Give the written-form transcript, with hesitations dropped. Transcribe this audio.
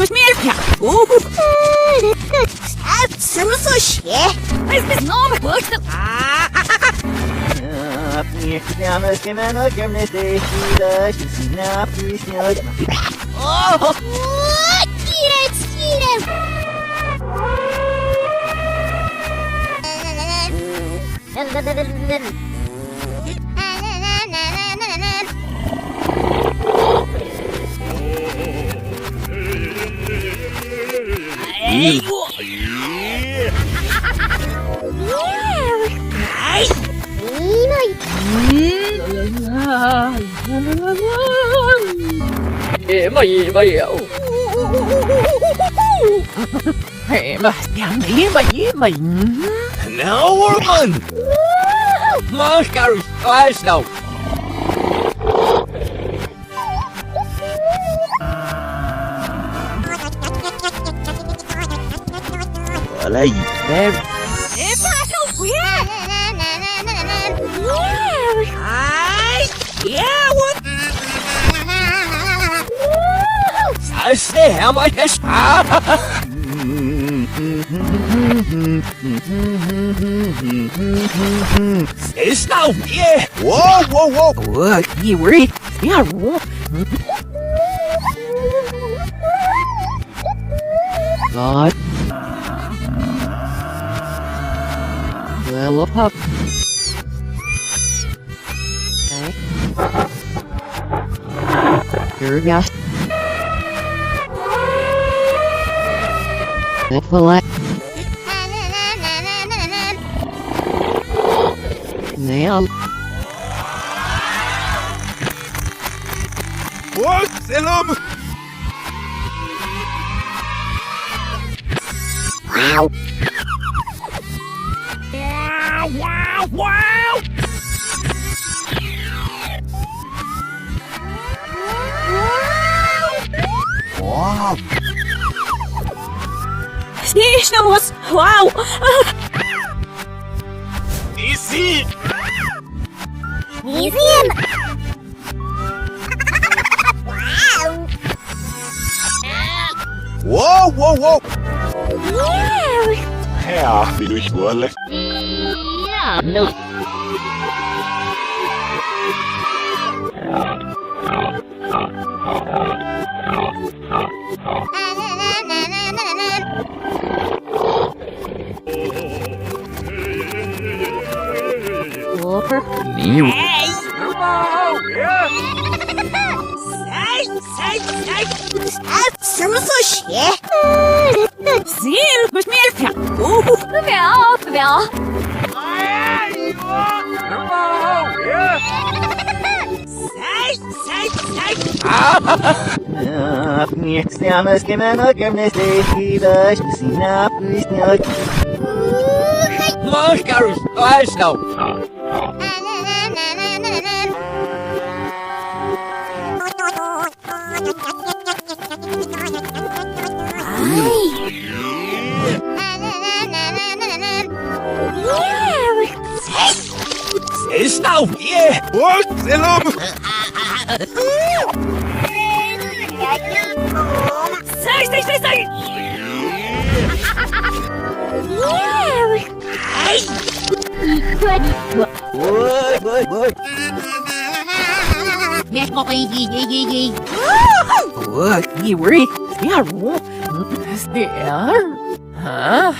Смелька! Абсолютно суши! Без новых боксов! О! Кирец! No, woman! Monsters, eyes now! Olha aí, deve. I say how much is It's now, yeah. Whoa. What? You read? Yeah, what? God. Well, up. Okay. Here we go. What? Now. What? Selam. Wow. Wow. Смешно was. Wow. Easy. Whoa. Ja, wie durch Wolle. Yeah, no. Over. You. Абсолютно суши! Смелька! Вял! Monsters, eyes now. It's now, yeah. What? Selam. Стой! What? What? You read? Yeah, what? Huh?